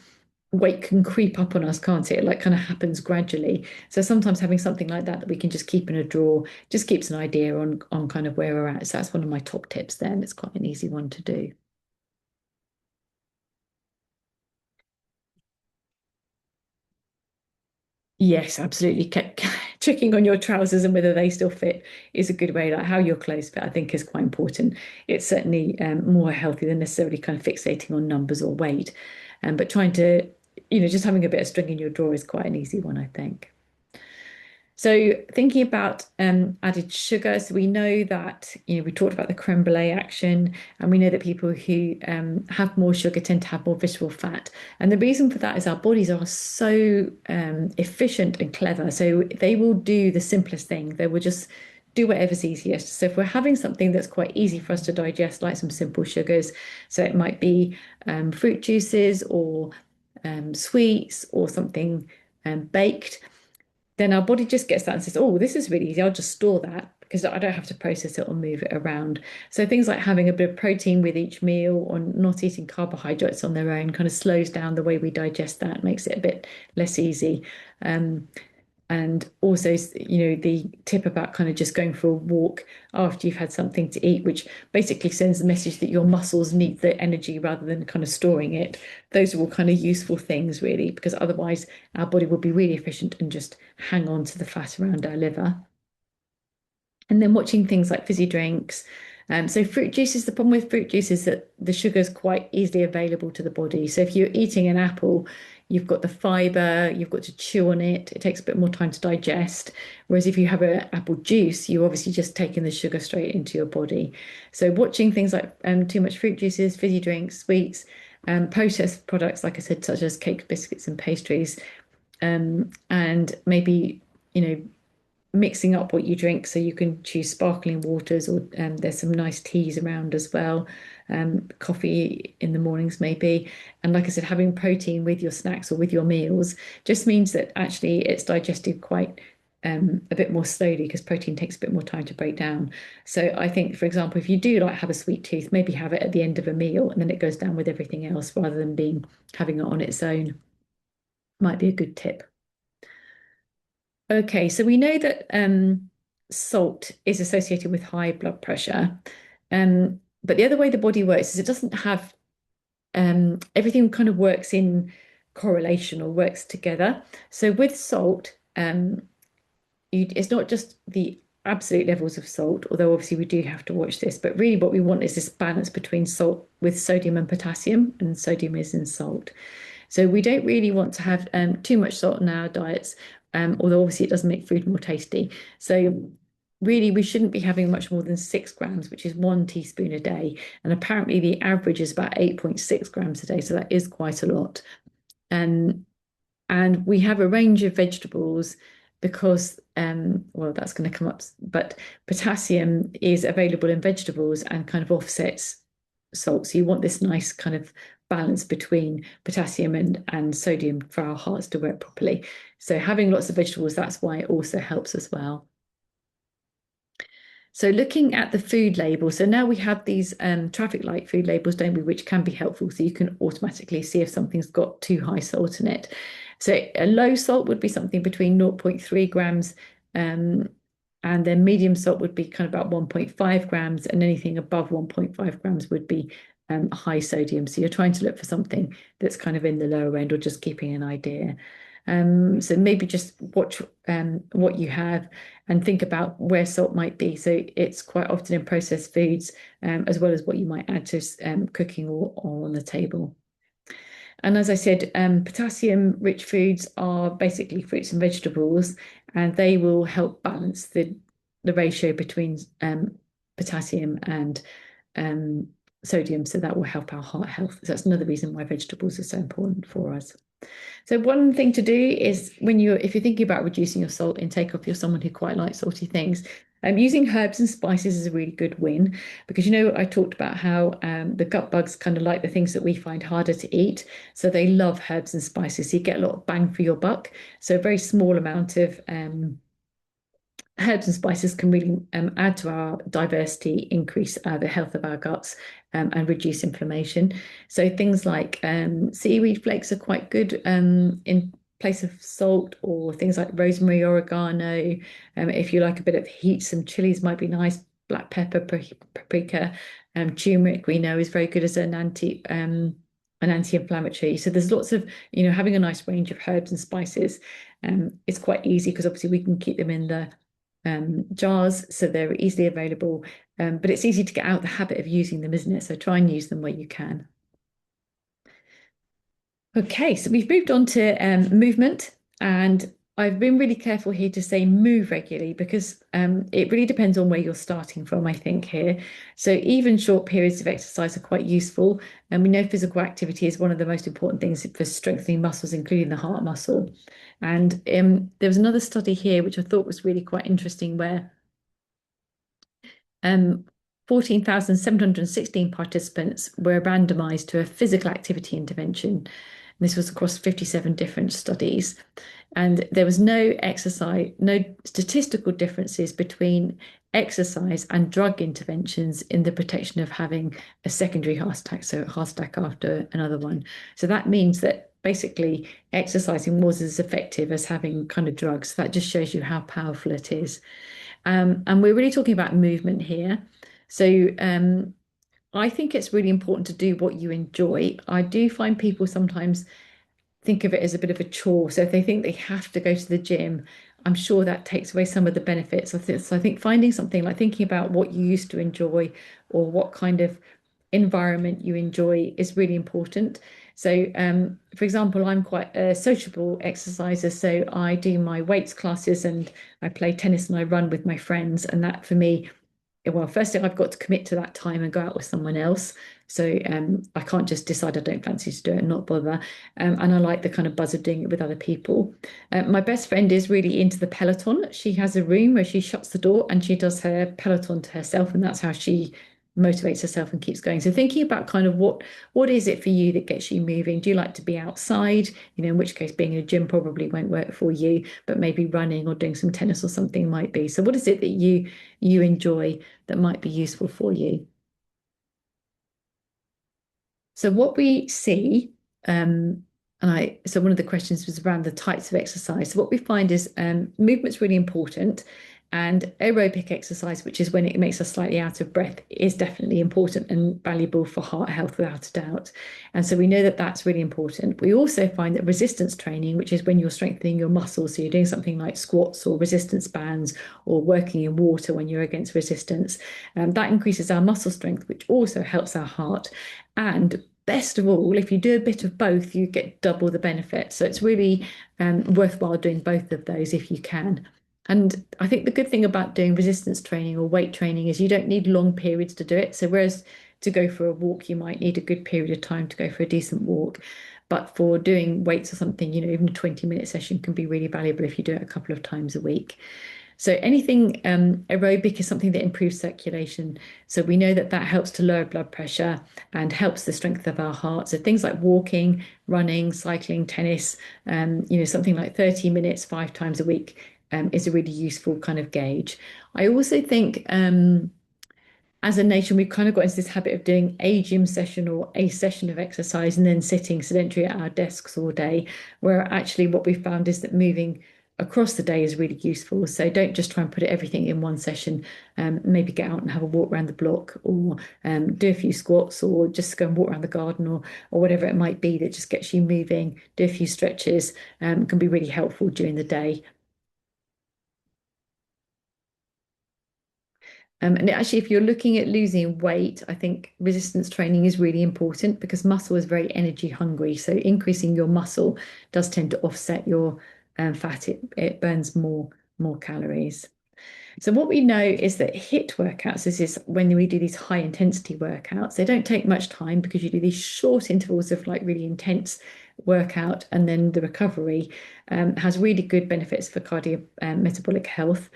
weight can creep up on us, can't it? It like kind of happens gradually. So sometimes having something like that we can just keep in a drawer just keeps an idea on kind of where we're at. So that's one of my top tips there, and it's quite an easy one to do. Yes, absolutely. Checking on your trousers and whether they still fit is a good way. Like how your clothes fit, I think, is quite important. It's certainly more healthy than necessarily kind of fixating on numbers or weight. But trying to, just having a bit of string in your drawer is quite an easy one, I think. So thinking about added sugar, so we know that, we talked about the creme brulee action, and we know that people who have more sugar tend to have more visceral fat. And the reason for that is our bodies are so efficient and clever. So they will do the simplest thing. They will just do whatever's easiest. So if we're having something that's quite easy for us to digest, like some simple sugars, so it might be fruit juices or sweets or something baked, then our body just gets that and says, oh, this is really easy. I'll just store that. because I don't have to process it or move it around. So things like having a bit of protein with each meal or not eating carbohydrates on their own kind of slows down the way we digest that, makes it a bit less easy. Um, and also, the tip about kind of just going for a walk after you've had something to eat, which basically sends the message that your muscles need the energy rather than kind of storing it. Those are all kind of useful things, really, because otherwise our body will be really efficient and just hang on to the fat around our liver. And then watching things like fizzy drinks. So fruit juices, the problem with fruit juice is that the sugar is quite easily available to the body. So if you're eating an apple, you've got the fiber, you've got to chew on it. It takes a bit more time to digest. Whereas if you have an apple juice, you're obviously just taking the sugar straight into your body. So watching things like too much fruit juices, fizzy drinks, sweets, processed products, like I said, such as cakes, biscuits, and pastries, and maybe, you know, mixing up what you drink. So you can choose sparkling waters, or there's some nice teas around as well. Coffee in the mornings, maybe. And like I said, having protein with your snacks or with your meals just means that actually it's digested quite a bit more slowly because protein takes a bit more time to break down. So I think, for example, if you do like have a sweet tooth, maybe have it at the end of a meal and then it goes down with everything else rather than having it on its own. Might be a good tip. Okay, so we know that salt is associated with high blood pressure. But the other way the body works is it doesn't have everything kind of works in correlation or works together. So with salt, it's not just the absolute levels of salt, although obviously we do have to watch this, but really what we want is this balance between salt with sodium and potassium, and sodium is in salt. So we don't really want to have too much salt in our diets, although obviously it does make food more tasty. So really we shouldn't be having much more than 6 grams, which is 1 teaspoon a day. And apparently the average is about 8.6 grams a day. So that is quite a lot. Um, and we have a range of vegetables because, well, that's going to come up, but potassium is available in vegetables and kind of offsets salt. So you want this nice kind of balance between potassium and sodium for our hearts to work properly. So having lots of vegetables, that's why it also helps as well. So looking at the food label, so now we have these traffic light food labels, don't we, which can be helpful. So you can automatically see if something's got too high salt in it. So a low salt would be something between 0.3 grams, and then medium salt would be kind of about 1.5 grams, and anything above 1.5 grams would be high sodium. So you're trying to look for something that's kind of in the lower end or just keeping an idea. So maybe just watch what you have and think about where salt might be. So it's quite often in processed foods, as well as what you might add to cooking or on the table. And as I said, potassium-rich foods are basically fruits and vegetables, and they will help balance the ratio between potassium and um, sodium. So that will help our heart health. So that's another reason why vegetables are so important for us. So one thing to do is if you're thinking about reducing your salt intake, or if you're someone who quite likes salty things, using herbs and spices is a really good win, because I talked about how the gut bugs kind of like the things that we find harder to eat, so they love herbs and spices. So you get a lot of bang for your buck. So a very small amount of herbs and spices can really add to our diversity, increase the health of our guts, and reduce inflammation. So things like seaweed flakes are quite good in place of salt, or things like rosemary, oregano. If you like a bit of heat, some chilies might be nice. Black pepper, paprika, turmeric we know is very good as an anti-inflammatory. So there's lots of, having a nice range of herbs and spices. It's quite easy because obviously we can keep them in the jars, so they're easily available, but it's easy to get out the habit of using them, isn't it? So try and use them where you can. Okay, so we've moved on to movement, and I've been really careful here to say move regularly, because it really depends on where you're starting from, I think, here. So even short periods of exercise are quite useful, and we know physical activity is one of the most important things for strengthening muscles, including the heart muscle. And there was another study here which I thought was really quite interesting, where 14,716 participants were randomized to a physical activity intervention. This was across 57 different studies. And there was no exercise, no statistical differences between exercise and drug interventions in the protection of having a secondary heart attack, so a heart attack after another one. So that means that basically exercising was as effective as having kind of drugs. That just shows you how powerful it is. And we're really talking about movement here. So I think it's really important to do what you enjoy. I do find people sometimes think of it as a bit of a chore. So if they think they have to go to the gym, I'm sure that takes away some of the benefits. So I think finding something like thinking about what you used to enjoy or what kind of environment you enjoy is really important. So for example, I'm quite a sociable exerciser. So I do my weights classes and I play tennis and I run with my friends. And that for me, well, firstly, I've got to commit to that time and go out with someone else. So I can't just decide I don't fancy to do it and not bother. And I like the kind of buzz of doing it with other people. My best friend is really into the Peloton. She has a room where she shuts the door and she does her Peloton to herself, and that's how she motivates herself and keeps going. So thinking about kind of what is it for you that gets you moving? Do you like to be outside? In which case being in a gym probably won't work for you, but maybe running or doing some tennis or something might be. So what is it that you enjoy that might be useful for you? So what we see, so one of the questions was around the types of exercise. So what we find is movement's really important, and aerobic exercise, which is when it makes us slightly out of breath, is definitely important and valuable for heart health without a doubt. And so we know that that's really important. We also find that resistance training, which is when you're strengthening your muscles, so you're doing something like squats or resistance bands or working in water when you're against resistance, that increases our muscle strength, which also helps our heart. And best of all, if you do a bit of both, you get double the benefit. So it's really worthwhile doing both of those if you can. And I think the good thing about doing resistance training or weight training is you don't need long periods to do it. So whereas to go for a walk, you might need a good period of time to go for a decent walk. But for doing weights or something, even a 20-minute session can be really valuable if you do it a couple of times a week. So anything aerobic is something that improves circulation. So we know that that helps to lower blood pressure and helps the strength of our heart. So things like walking, running, cycling, tennis, something like 30 minutes 5 times a week is a really useful kind of gauge. I also think as a nation, we've kind of got into this habit of doing a gym session or a session of exercise and then sitting sedentary at our desks all day, where actually what we've found is that moving across the day is really useful. So don't just try and put everything in one session. Maybe get out and have a walk around the block or do a few squats or just go and walk around the garden or whatever it might be that just gets you moving, do a few stretches, can be really helpful during the day. And actually, if you're looking at losing weight, I think resistance training is really important because muscle is very energy hungry. So increasing your muscle does tend to offset your fat. It burns more calories. So what we know is that HIIT workouts, this is when we do these high intensity workouts, they don't take much time because you do these short intervals of like really intense workout, and then the recovery has really good benefits for cardio metabolic health.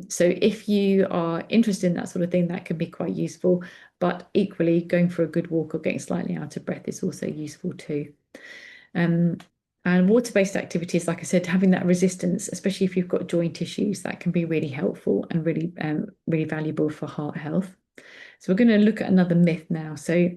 So if you are interested in that sort of thing, that can be quite useful. But equally, going for a good walk or getting slightly out of breath is also useful too. Um, and water-based activities, like I said, having that resistance, especially if you've got joint issues, that can be really helpful and really valuable for heart health. So we're going to look at another myth now. So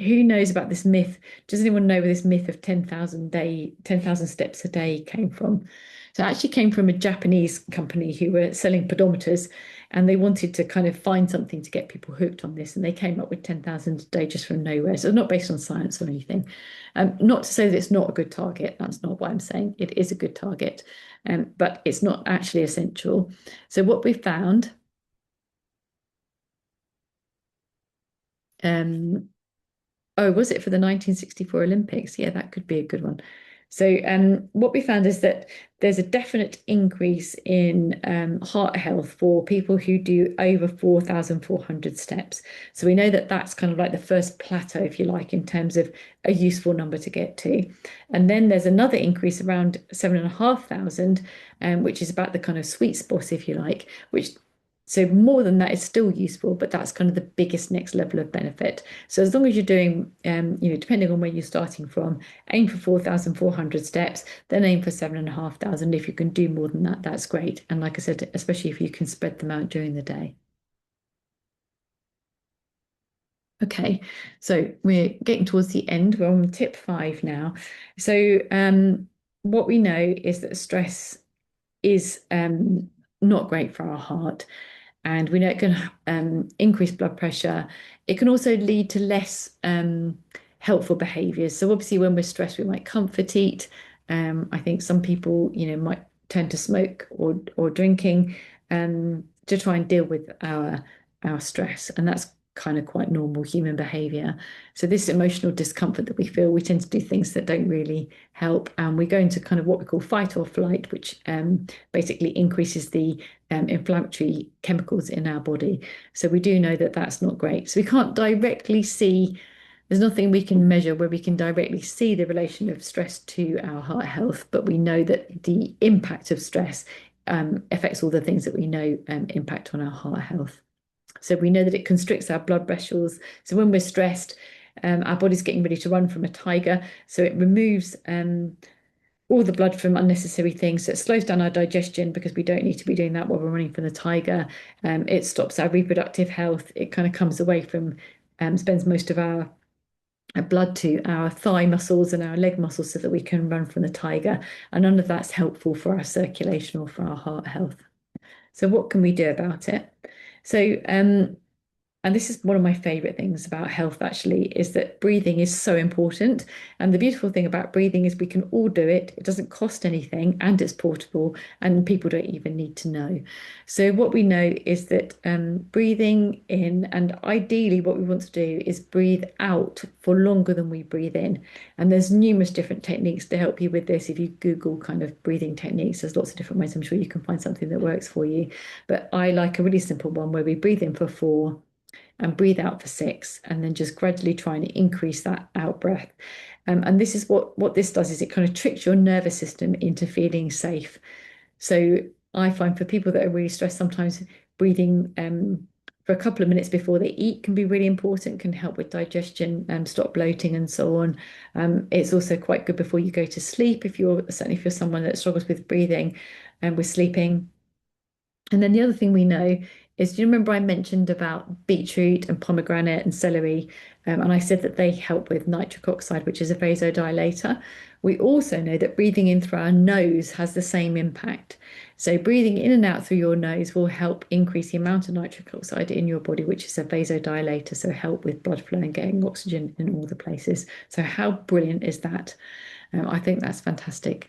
who knows about this myth? Does anyone know where this myth of 10,000 steps a day came from? So it actually came from a Japanese company who were selling pedometers, and they wanted to kind of find something to get people hooked on this, and they came up with 10,000 a day just from nowhere. So it's not based on science or anything. Not to say that it's not a good target. That's not what I'm saying. It is a good target, but it's not actually essential. So what we found um, Oh, was it for the 1964 Olympics? Yeah, that could be a good one. So what we found is that there's a definite increase in heart health for people who do over 4,400 steps. So we know that that's kind of like the first plateau, if you like, in terms of a useful number to get to. And then there's another increase around 7,500, which is about the kind of sweet spot, if you like, which So more than that is still useful, but that's kind of the biggest next level of benefit. So as long as you're doing, depending on where you're starting from, aim for 4,400 steps, then aim for 7,500. If you can do more than that, that's great. And like I said, especially if you can spread them out during the day. Okay, so we're getting towards the end. We're on tip 5 now. So what we know is that stress is not great for our heart. And we know it can increase blood pressure. It can also lead to less helpful behaviors. So obviously, when we're stressed, we might comfort eat. I think some people, might tend to smoke or drinking to try and deal with our stress, and that's kind of quite normal human behavior. So this emotional discomfort that we feel, we tend to do things that don't really help, and we go into kind of what we call fight or flight, which basically increases the inflammatory chemicals in our body. So we do know that that's not great. So we can't directly see, there's nothing we can measure where we can directly see the relation of stress to our heart health, but we know that the impact of stress affects all the things that we know impact on our heart health. So we know that it constricts our blood vessels. So when we're stressed, our body's getting ready to run from a tiger. So it removes all the blood from unnecessary things. So it slows down our digestion because we don't need to be doing that while we're running from the tiger. It stops our reproductive health. It kind of comes away from, spends most of our blood to our thigh muscles and our leg muscles so that we can run from the tiger. And none of that's helpful for our circulation or for our heart health. So what can we do about it? So and this is one of my favorite things about health, actually, is that breathing is so important. And the beautiful thing about breathing is we can all do it. It doesn't cost anything and it's portable, and people don't even need to know. So, what we know is that breathing in, and ideally, what we want to do is breathe out for longer than we breathe in. And there's numerous different techniques to help you with this. If you Google kind of breathing techniques, there's lots of different ways. I'm sure you can find something that works for you. But I like a really simple one where we breathe in for 4 and breathe out for 6, and then just gradually trying to increase that out breath. And this is what this does is it kind of tricks your nervous system into feeling safe. So I find for people that are really stressed, sometimes breathing for a couple of minutes before they eat can be really important, can help with digestion and stop bloating and so on. It's also quite good before you go to sleep if you're certainly if you're someone that struggles with breathing and with sleeping. And then the other thing we know is, do you remember I mentioned about beetroot and pomegranate and celery? And I said that they help with nitric oxide, which is a vasodilator. We also know that breathing in through our nose has the same impact. So breathing in and out through your nose will help increase the amount of nitric oxide in your body, which is a vasodilator, so help with blood flow and getting oxygen in all the places. So how brilliant is that? I think that's fantastic.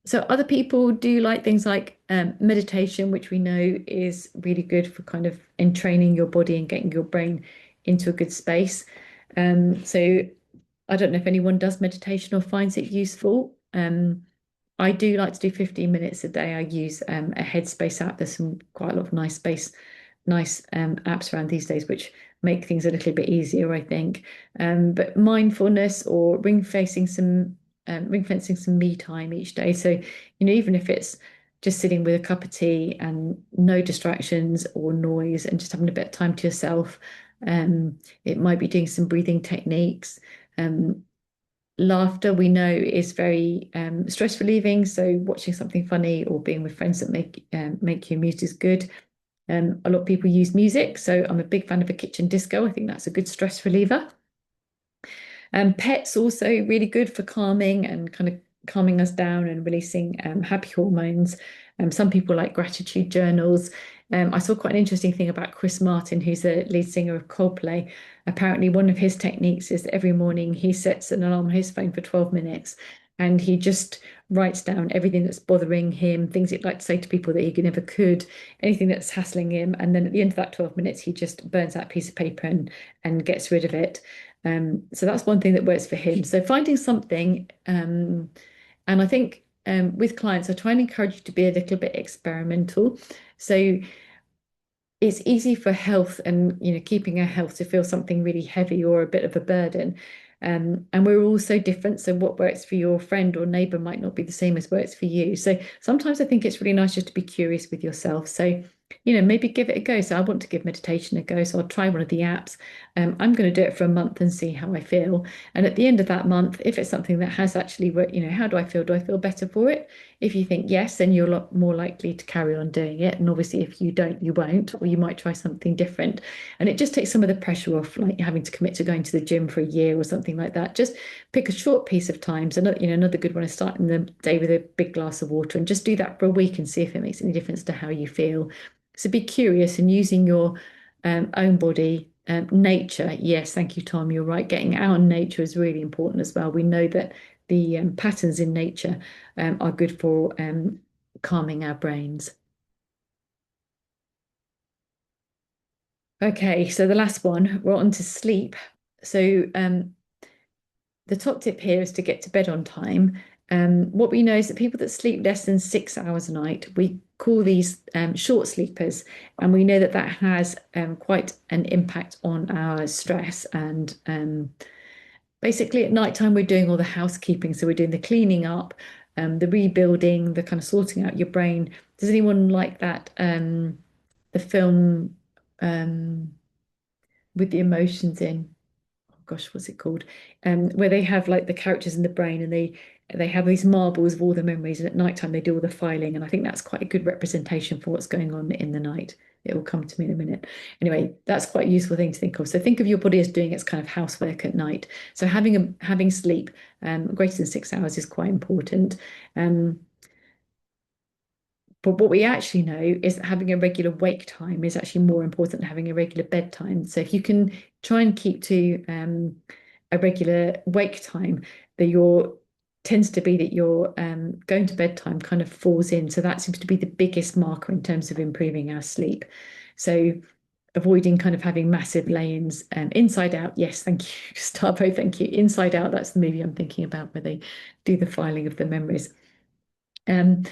So other people do like things like meditation, which we know is really good for kind of entraining your body and getting your brain into a good space. So I don't know if anyone does meditation or finds it useful. I do like to do 15 minutes a day. I use a Headspace app. There's some quite a lot of nice apps around these days, which make things a little bit easier, I think. But mindfulness or ring fencing some me time each day. So, even if it's just sitting with a cup of tea and no distractions or noise and just having a bit of time to yourself, it might be doing some breathing techniques. Laughter we know is very stress relieving. So watching something funny or being with friends that make you amused is good. A lot of people use music, so I'm a big fan of a kitchen disco. I think that's a good stress reliever. Pets also really good for calming and kind of calming us down and releasing happy hormones. Some people like gratitude journals. I saw quite an interesting thing about Chris Martin, who's the lead singer of Coldplay. Apparently, one of his techniques is that every morning he sets an alarm on his phone for 12 minutes and he just writes down everything that's bothering him, things he'd like to say to people that he never could, anything that's hassling him. And then at the end of that 12 minutes, he just burns that piece of paper and gets rid of it. So that's one thing that works for him. So finding something, and I think with clients, I try and encourage you to be a little bit experimental. So it's easy for health and keeping our health to feel something really heavy or a bit of a burden. And we're all so different. So what works for your friend or neighbor might not be the same as works for you. So sometimes I think it's really nice just to be curious with yourself. So maybe give it a go. So I want to give meditation a go. So I'll try one of the apps. I'm going to do it for a month and see how I feel. And at the end of that month, if it's something that has actually worked, how do I feel? Do I feel better for it? If you think yes, then you're a lot more likely to carry on doing it. And obviously, if you don't, you won't, or you might try something different. And it just takes some of the pressure off, like having to commit to going to the gym for a year or something like that. Just pick a short piece of time. So, another good one is starting the day with a big glass of water and just do that for a week and see if it makes any difference to how you feel. So be curious and using your own body. Nature, yes, thank you, Tom. You're right. Getting out in nature is really important as well. We know that the patterns in nature are good for calming our brains. Okay, so the last one, we're on to sleep. So the top tip here is to get to bed on time. What we know is that people that sleep less than 6 hours a night, we call these short sleepers, and we know that that has quite an impact on our stress. And basically, at night time, we're doing all the housekeeping, so we're doing the cleaning up, the rebuilding, the kind of sorting out your brain. Does anyone like that? The film with the emotions in? Gosh, what's it called? Where they have like the characters in the brain and they have these marbles of all the memories, and at night time they do all the filing. And I think that's quite a good representation for what's going on in the night. It will come to me in a minute. Anyway, that's quite a useful thing to think of. So think of your body as doing its kind of housework at night. So having sleep greater than 6 hours is quite important. Um, but what we actually know is that having a regular wake time is actually more important than having a regular bedtime. So if you can try and keep to a regular wake time, that your tends to be that your going to bedtime kind of falls in. So that seems to be the biggest marker in terms of improving our sleep. So avoiding kind of having massive lay-ins. Inside Out, yes, thank you. Gustavo, thank you. Inside Out, that's the movie I'm thinking about where they do the filing of the memories. Um,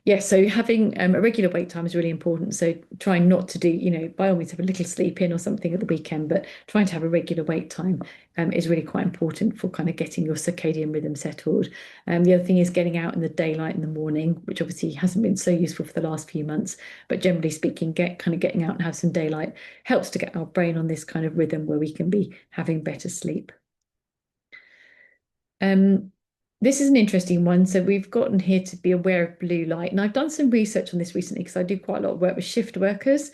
yeah, so having a regular wake time is really important. So trying not to do, by all means have a little sleep in or something at the weekend, but trying to have a regular wake time is really quite important for kind of getting your circadian rhythm settled. The other thing is getting out in the daylight in the morning, which obviously hasn't been so useful for the last few months, but generally speaking, getting out and have some daylight helps to get our brain on this kind of rhythm where we can be having better sleep. Um, this is an interesting one. So we've gotten here to be aware of blue light. And I've done some research on this recently because I do quite a lot of work with shift workers.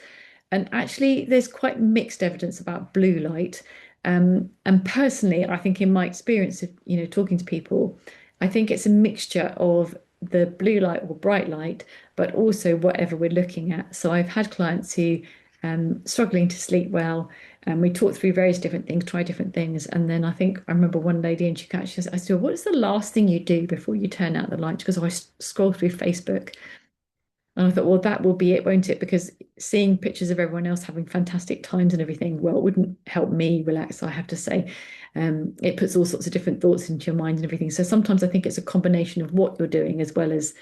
And actually, there's quite mixed evidence about blue light. And personally, I think in my experience of, talking to people, I think it's a mixture of the blue light or bright light, but also whatever we're looking at. So I've had clients who struggling to sleep well, and we talked through various different things, try different things. And then I think I remember one lady and I said, what is the last thing you do before you turn out the light? Because I scroll through Facebook and I thought, well, that will be it, won't it? Because seeing pictures of everyone else having fantastic times and everything, well, it wouldn't help me relax, I have to say. It puts all sorts of different thoughts into your mind and everything. So sometimes I think it's a combination of what you're doing as well as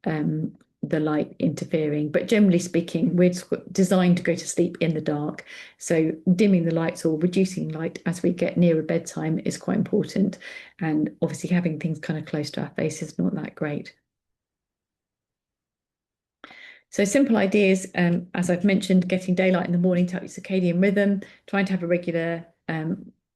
um, the light interfering. But generally speaking, we're designed to go to sleep in the dark. So dimming the lights or reducing light as we get nearer bedtime is quite important. And obviously having things kind of close to our face is not that great. So simple ideas, as I've mentioned, getting daylight in the morning to help your circadian rhythm, trying to have a regular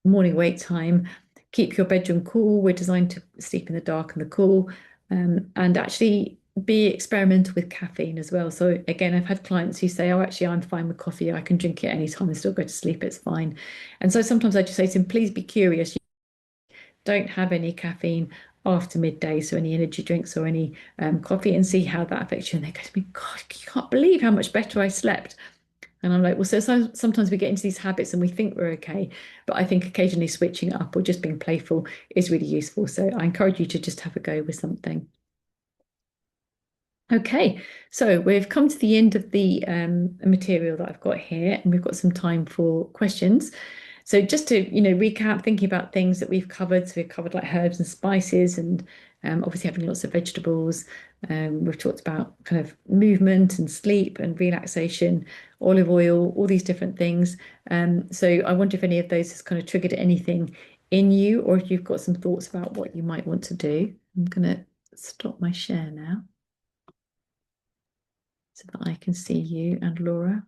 morning wake time, keep your bedroom cool. We're designed to sleep in the dark and the cool, and actually be experimental with caffeine as well. So again, I've had clients who say, "Oh, actually, I'm fine with coffee. I can drink it anytime and still go to sleep. It's fine." And so sometimes I just say to them, "Please be curious. Don't have any caffeine after midday, so any energy drinks or any coffee, and see how that affects you." And they go to me, "God, you can't believe how much better I slept." And I'm like, well, so sometimes we get into these habits and we think we're okay, but I think occasionally switching it up or just being playful is really useful. So I encourage you to just have a go with something. Okay, so we've come to the end of the material that I've got here, and we've got some time for questions. So just to, recap, thinking about things that we've covered. So we've covered like herbs and spices and obviously having lots of vegetables. We've talked about kind of movement and sleep and relaxation, olive oil, all these different things. So I wonder if any of those has kind of triggered anything in you, or if you've got some thoughts about what you might want to do. I'm going to stop my share now. so that I can see you and Laura.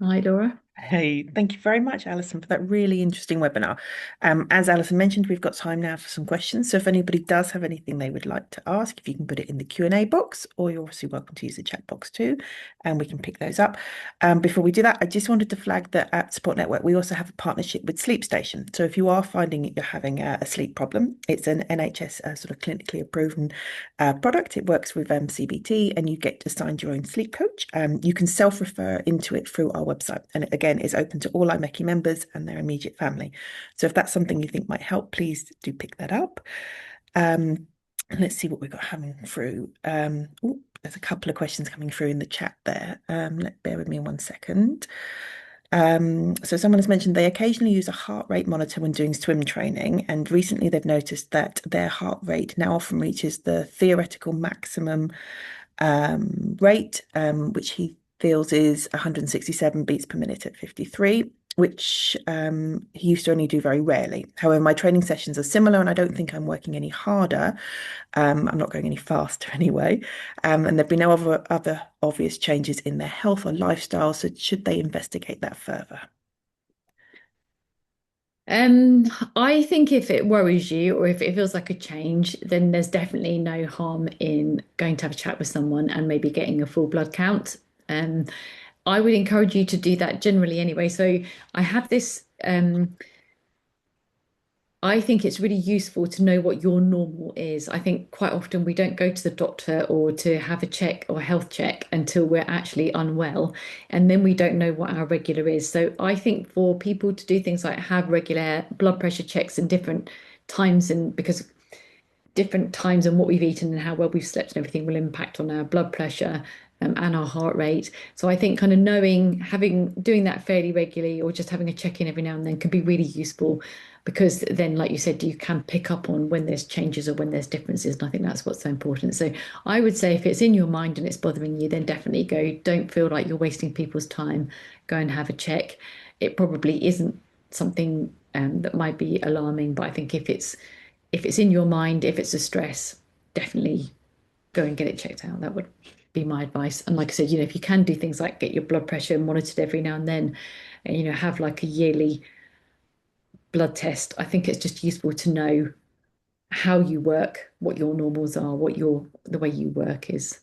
Hi, Laura. Hey, thank you very much, Alison, for that really interesting webinar. As Alison mentioned, we've got time now for some questions. So if anybody does have anything they would like to ask, if you can put it in the Q&A box, or you're obviously welcome to use the chat box too, and we can pick those up. Before we do that, I just wanted to flag that at Support Network, we also have a partnership with Sleep Station. So if you are finding you're having a sleep problem, it's an NHS sort of clinically approved product. It works with CBT, and you get assigned your own sleep coach. You can self-refer into it through our website. And again, it's open to all IMechE members and their immediate family. So if that's something you think might help, please do pick that up. Let's see what we've got coming through. There's a couple of questions coming through in the chat there. Bear with me 1 second. So someone has mentioned they occasionally use a heart rate monitor when doing swim training, and recently they've noticed that their heart rate now often reaches the theoretical maximum rate, which he feels is 167 beats per minute at 53, which he used to only do very rarely. However, my training sessions are similar, and I don't think I'm working any harder. I'm not going any faster anyway. And there've been no other obvious changes in their health or lifestyle. So should they investigate that further? Um, I think if it worries you or if it feels like a change, then there's definitely no harm in going to have a chat with someone and maybe getting a full blood count. Um, I would encourage you to do that generally anyway. So I have this I think it's really useful to know what your normal is. I think quite often we don't go to the doctor or to have a check or a health check until we're actually unwell, and then we don't know what our regular is. So I think for people to do things like have regular blood pressure checks in different times, and because different times and what we've eaten and how well we've slept and everything will impact on our blood pressure and our heart rate. So I think kind of knowing, doing that fairly regularly or just having a check-in every now and then can be really useful because then, like you said, you can pick up on when there's changes or when there's differences. And I think that's what's so important. So I would say if it's in your mind and it's bothering you, then definitely go. Don't feel like you're wasting people's time. Go and have a check. It probably isn't something that might be alarming, but I think if it's in your mind, if it's a stress, definitely go and get it checked out. That would be my advice. And like I said, if you can do things like get your blood pressure monitored every now and then, and, have like a yearly blood test, I think it's just useful to know how you work, what your normals are, the way you work is.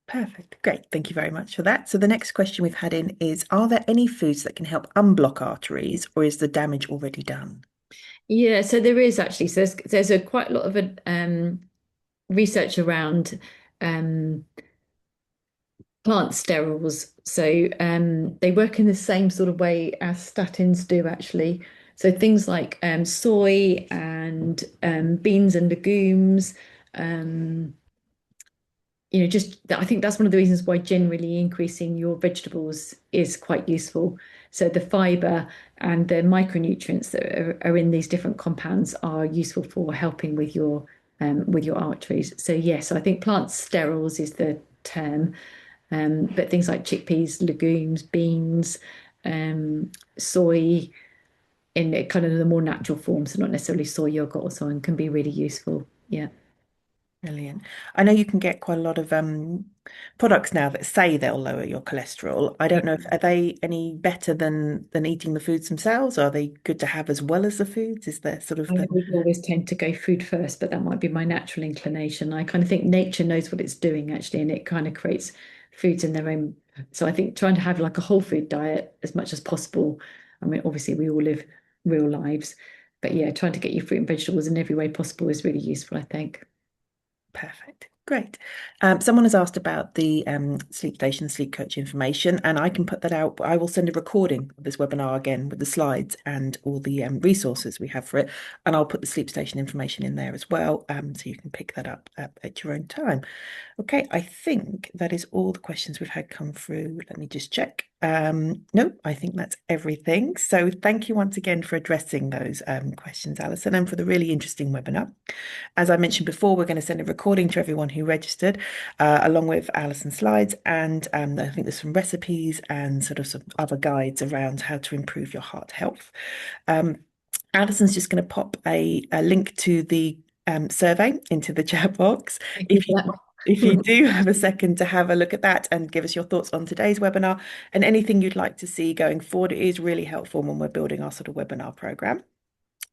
Perfect. Great. Thank you very much for that. So the next question we've had in is, are there any foods that can help unblock arteries, or is the damage already done? Yeah, so there is actually. So there's a quite a lot of research around um, plant sterols. So they work in the same sort of way as statins do, actually. So things like soy and beans and legumes. Um, just I think that's one of the reasons why generally increasing your vegetables is quite useful. So the fiber and the micronutrients that are in these different compounds are useful for helping with your arteries. So yes, I think plant sterols is the term. But things like chickpeas, legumes, beans, soy in kind of the more natural forms, so not necessarily soy yogurt or so on, can be really useful. Yeah. Brilliant. I know you can get quite a lot of products now that say they'll lower your cholesterol. I don't know if are they any better than eating the foods themselves? Are they good to have as well as the foods? Is there sort of I the would always tend to go food first, but that might be my natural inclination. I kind of think nature knows what it's doing actually, and it kind of creates foods in their own. So I think trying to have like a whole food diet as much as possible. I mean, obviously we all live real lives, but yeah, trying to get your fruit and vegetables in every way possible is really useful, I think. Perfect. Great. Someone has asked about the sleep station sleep coach information, and I can put that out. I will send a recording of this webinar again with the slides and all the resources we have for it, and I'll put the sleep station information in there as well, so you can pick that up at your own time. Okay, I think that is all the questions we've had come through. Let me just check. No, I think that's everything. So thank you once again for addressing those questions, Alison, and for the really interesting webinar. As I mentioned before, we're going to send a recording to everyone who registered, along with Alison's slides, and I think there's some recipes and sort of some other guides around how to improve your heart health. Um, Alison's just going to pop a link to the survey into the chat box. Thank you If for you that. if you do have a second to have a look at that and give us your thoughts on today's webinar and anything you'd like to see going forward, it is really helpful when we're building our sort of webinar program.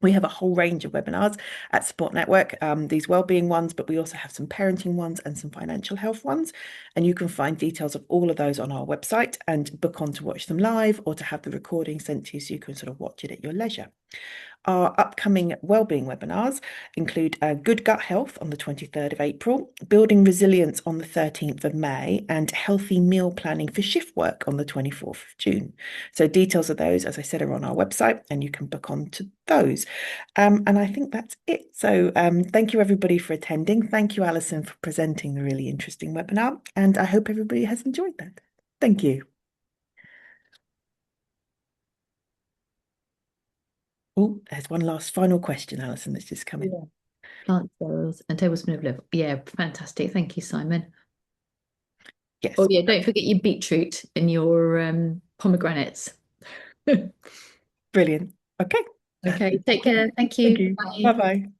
We have a whole range of webinars at Support Network, these wellbeing ones, but we also have some parenting ones and some financial health ones. And you can find details of all of those on our website and book on to watch them live or to have the recording sent to you so you can sort of watch it at your leisure. Our upcoming wellbeing webinars include Good Gut Health on the 23rd of April, Building Resilience on the 13th of May, and Healthy Meal Planning for Shift Work on the 24th of June. So details of those, as I said, are on our website and you can book on to those. And I think that's it. So thank you everybody for attending. Thank you, Alison, for presenting the really interesting webinar. And I hope everybody has enjoyed that. Thank you. Oh, there's one last final question, Alison, that's just come in. Yeah. Plant cells and tablespoon of liver. Yeah, fantastic. Thank you, Simon. Oh Yes, yeah, don't forget your beetroot and your pomegranates. brilliant. Okay, that's Okay, it. take care. Thank Thank you. you. Bye. Bye-bye.